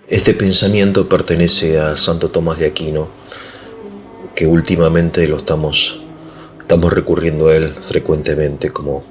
Este pensamiento pertenece a Santo Tomás de Aquino, que últimamente estamos recurriendo a él frecuentemente como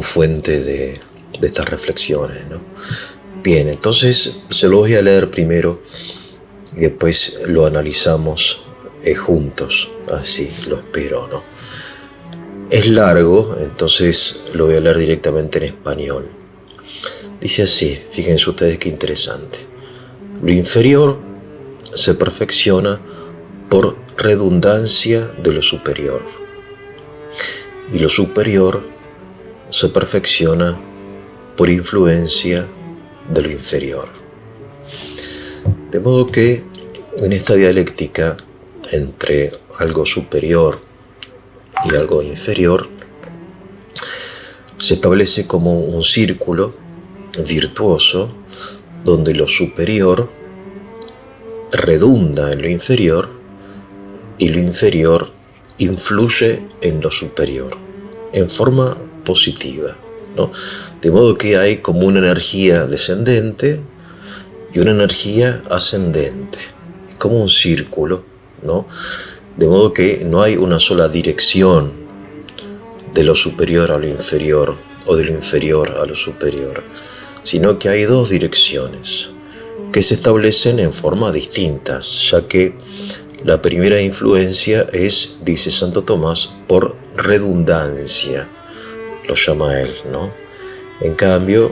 fuente de estas reflexiones, ¿no? Bien, entonces se lo voy a leer primero y después lo analizamos juntos, así lo espero, ¿no? Es largo, entonces lo voy a leer directamente en español. Dice así, fíjense ustedes qué interesante. Lo inferior se perfecciona por redundancia de lo superior, y lo superior se perfecciona por influencia de lo inferior. De modo que en esta dialéctica entre algo superior y algo inferior se establece como un círculo virtuoso donde lo superior redunda en lo inferior y lo inferior influye en lo superior en forma positiva, ¿no? De modo que hay como una energía descendente y una energía ascendente, como un círculo, ¿no? De modo que no hay una sola dirección de lo superior a lo inferior o de lo inferior a lo superior, sino que hay dos direcciones que se establecen en forma distintas, ya que la primera influencia es, dice Santo Tomás, por redundancia, lo llama él, ¿no? En cambio,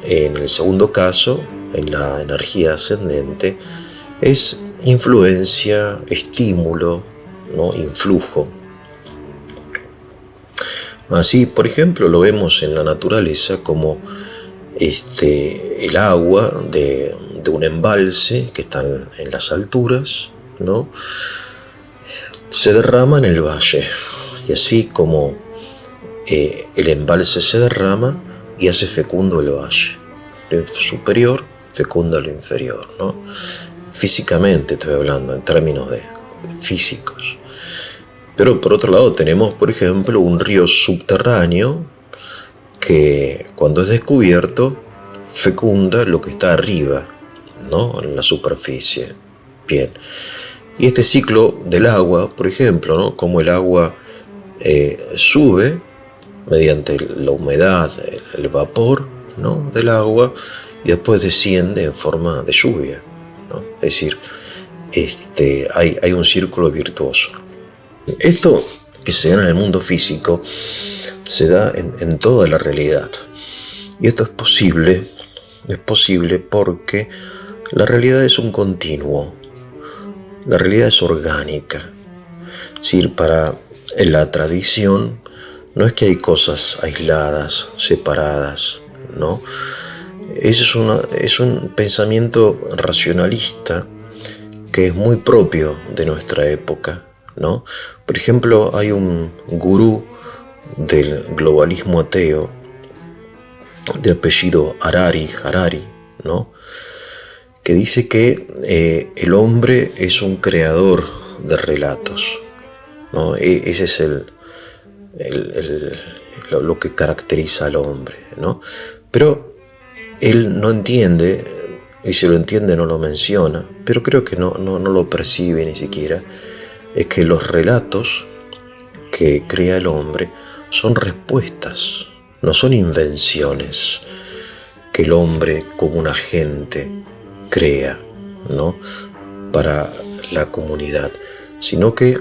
en el segundo caso, en la energía ascendente, es influencia, estímulo, ¿no? Influjo. Así, por ejemplo, lo vemos en la naturaleza como el agua de un embalse que está en las alturas, ¿no? Se derrama en el valle, y así como el embalse se derrama y hace fecundo el valle, lo superior fecunda lo inferior, ¿no? Físicamente estoy hablando, en términos de físicos. Pero por otro lado tenemos, por ejemplo, un río subterráneo que cuando es descubierto fecunda lo que está arriba, ¿no? En la superficie. Bien. Y este ciclo del agua, por ejemplo, ¿no? Como el agua sube mediante la humedad, el vapor, ¿no? Del agua, y después desciende en forma de lluvia, ¿no? Es decir, hay un círculo virtuoso. Esto que se da en el mundo físico se da en toda la realidad. Y esto es posible porque la realidad es un continuo. La realidad es orgánica. Es decir, para la tradición no es que hay cosas aisladas, separadas, ¿no? Eso es un pensamiento racionalista que es muy propio de nuestra época, ¿no? Por ejemplo, hay un gurú del globalismo ateo de apellido Harari, ¿no? Que dice que el hombre es un creador de relatos, ¿no? Ese es lo que caracteriza al hombre, ¿no? Pero él no entiende, y si lo entiende no lo menciona, pero creo que no lo percibe ni siquiera, es que los relatos que crea el hombre son respuestas, no son invenciones que el hombre como un agente crea, ¿no? Para la comunidad, sino que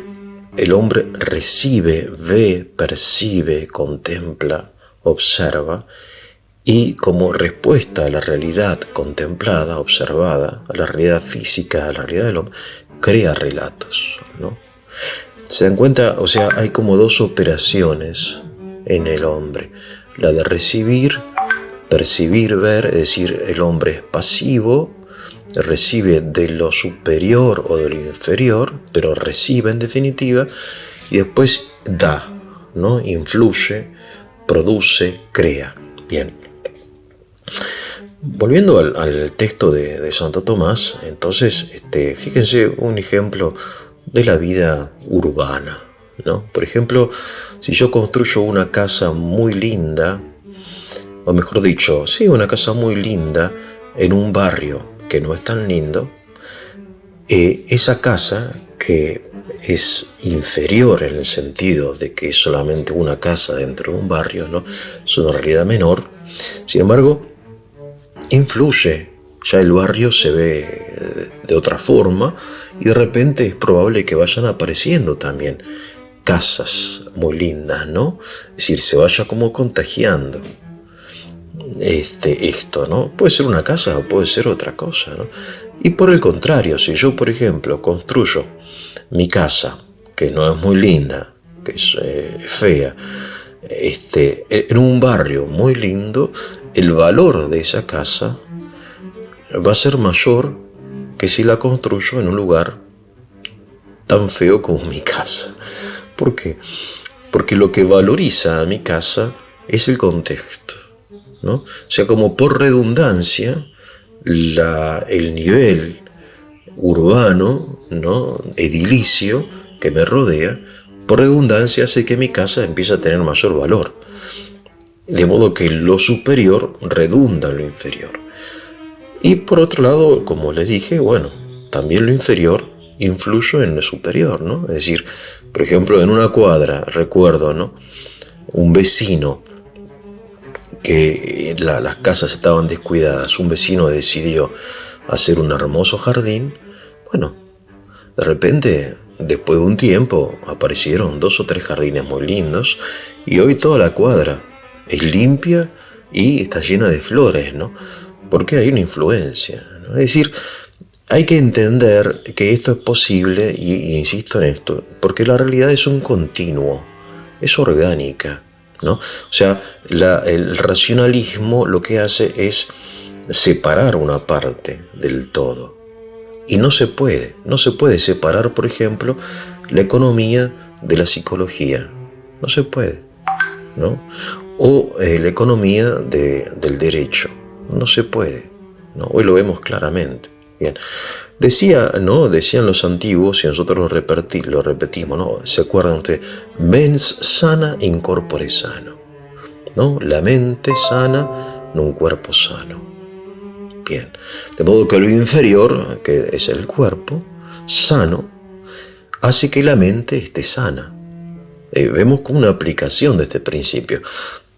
el hombre recibe, ve, percibe, contempla, observa, y como respuesta a la realidad contemplada, observada, a la realidad física, a la realidad del hombre, crea relatos, ¿no? Se dan cuenta, o sea, hay como dos operaciones en el hombre: la de recibir, percibir, ver, es decir, el hombre es pasivo, recibe de lo superior o de lo inferior, pero recibe en definitiva, y después da, ¿no? Influye, produce, crea. Bien. Volviendo al texto de Santo Tomás, entonces, fíjense un ejemplo de la vida urbana, ¿no? Por ejemplo, si yo construyo una casa muy linda, o mejor dicho, sí, una casa muy linda en un barrio que no es tan lindo, esa casa que es inferior en el sentido de que es solamente una casa dentro de un barrio, ¿no? Es una realidad menor. Sin embargo, influye. Ya el barrio se ve de otra forma y de repente es probable que vayan apareciendo también casas muy lindas, ¿no? Es decir, se vaya como contagiando esto, ¿no? Puede ser una casa o puede ser otra cosa, ¿no? Y por el contrario, si yo, por ejemplo, construyo mi casa, que no es muy linda, que es fea, en un barrio muy lindo, el valor de esa casa va a ser mayor que si la construyo en un lugar tan feo como mi casa. ¿Por qué? Porque lo que valoriza a mi casa es el contexto, ¿no? O sea, como por redundancia, el nivel urbano, ¿no? Edilicio que me rodea, por redundancia hace que mi casa empiece a tener mayor valor. De modo que lo superior redunda en lo inferior. Y por otro lado, como les dije, bueno, también lo inferior influye en lo superior, ¿no? Es decir, por ejemplo, en una cuadra, recuerdo, ¿no? Un vecino que las casas estaban descuidadas, un vecino decidió hacer un hermoso jardín. Bueno, de repente, después de un tiempo, aparecieron 2 o 3 jardines muy lindos y hoy toda la cuadra es limpia y está llena de flores, ¿no? Porque hay una influencia, ¿no? Es decir, hay que entender que esto es posible, y insisto en esto, porque la realidad es un continuo, es orgánica, ¿no? O sea, el racionalismo lo que hace es separar una parte del todo. Y no se puede separar, por ejemplo, la economía de la psicología. No se puede, ¿no? O la economía del derecho. No se puede, ¿no? Hoy lo vemos claramente. Bien. Decían los antiguos, y nosotros lo repetimos, ¿no? ¿Se acuerdan ustedes? Mens sana in corpore sano, ¿no? La mente sana en un cuerpo sano. Bien. De modo que lo inferior, que es el cuerpo, sano, hace que la mente esté sana. Vemos como una aplicación de este principio.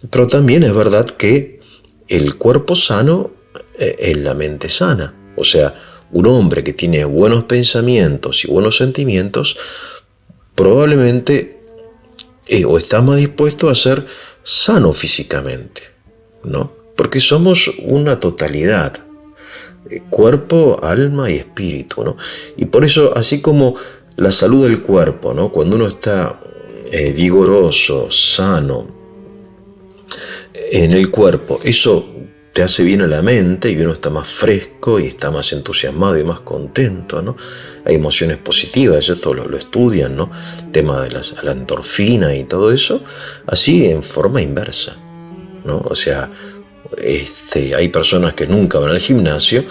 Pero también es verdad que el cuerpo sano es la mente sana. O sea, un hombre que tiene buenos pensamientos y buenos sentimientos probablemente o está más dispuesto a ser sano físicamente, ¿no? Porque somos una totalidad, cuerpo, alma y espíritu, ¿no? Y por eso, así como la salud del cuerpo, ¿no? Cuando uno está vigoroso, sano en el cuerpo, eso te hace bien a la mente y uno está más fresco y está más entusiasmado y más contento, ¿no? Hay emociones positivas, esto lo estudian, ¿no? El tema de la endorfina y todo eso, así en forma inversa, ¿no? O sea, hay personas que nunca van al gimnasio.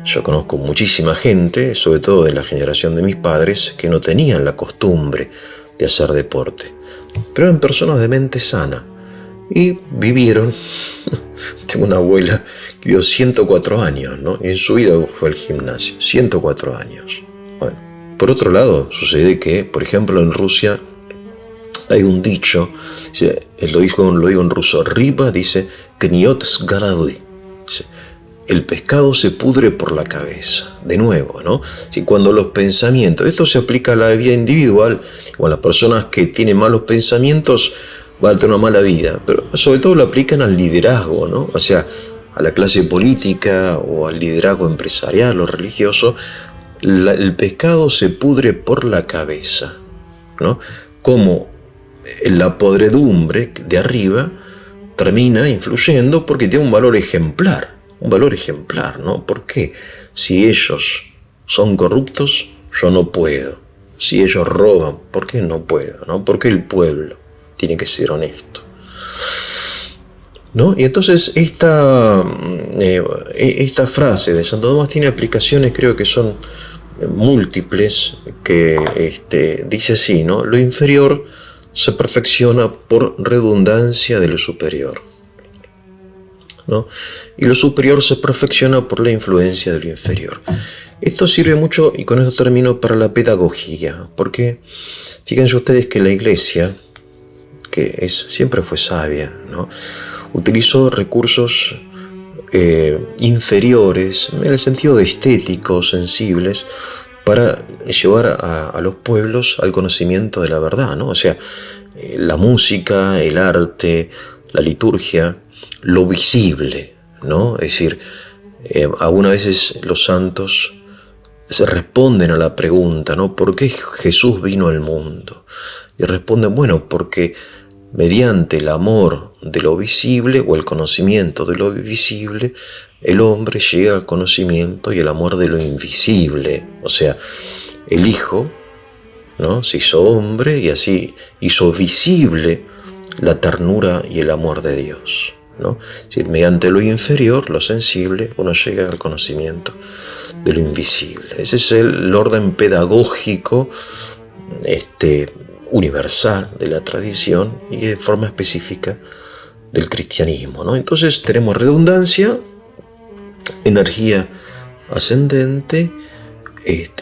Yo conozco muchísima gente, sobre todo de la generación de mis padres, que no tenían la costumbre de hacer deporte, pero eran personas de mente sana y vivieron. Tengo una abuela que vivió 104 años, ¿no? Y en su vida fue al gimnasio, 104 años. Bueno, por otro lado, sucede que, por ejemplo, en Rusia hay un dicho, lo digo en ruso, Riba dice, Kniot sgaravy, el pescado se pudre por la cabeza. De nuevo, ¿no? Si cuando los pensamientos, esto se aplica a la vida individual, o a las personas que tienen malos pensamientos, van a tener una mala vida, pero sobre todo lo aplican al liderazgo, ¿no? O sea, a la clase política o al liderazgo empresarial o religioso, el pescado se pudre por la cabeza, ¿no? Como la podredumbre de arriba termina influyendo porque tiene un valor ejemplar, ¿no? ¿Por qué? Si ellos son corruptos, yo no puedo. Si ellos roban, ¿por qué no puedo, no? Porque el pueblo tiene que ser honesto, ¿no? Y entonces esta frase de Santo Tomás tiene aplicaciones, creo que son múltiples, que dice así, ¿no? Lo inferior se perfecciona por redundancia de lo superior. ¿no? Y lo superior se perfecciona por la influencia de lo inferior. Esto sirve mucho, y con esto termino, para la pedagogía, porque fíjense ustedes que la Iglesia, siempre fue sabia, ¿no? Utilizó recursos inferiores, en el sentido de estéticos, sensibles, para llevar a los pueblos al conocimiento de la verdad, ¿no? O sea, la música, el arte, la liturgia, lo visible, ¿no? Es decir, algunas veces los santos se responden a la pregunta, ¿no? ¿Por qué Jesús vino al mundo? Y responden, bueno, porque mediante el amor de lo visible o el conocimiento de lo visible, el hombre llega al conocimiento y el amor de lo invisible. O sea, el Hijo, ¿no?, se hizo hombre y así hizo visible la ternura y el amor de Dios, ¿no? Es decir, mediante lo inferior, lo sensible, uno llega al conocimiento de lo invisible. Ese es el orden pedagógico universal de la tradición y de forma específica del cristianismo, ¿no? Entonces tenemos redundancia, energía ascendente,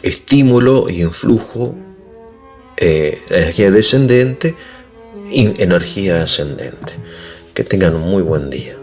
estímulo y influjo, energía descendente y energía ascendente. Que tengan un muy buen día.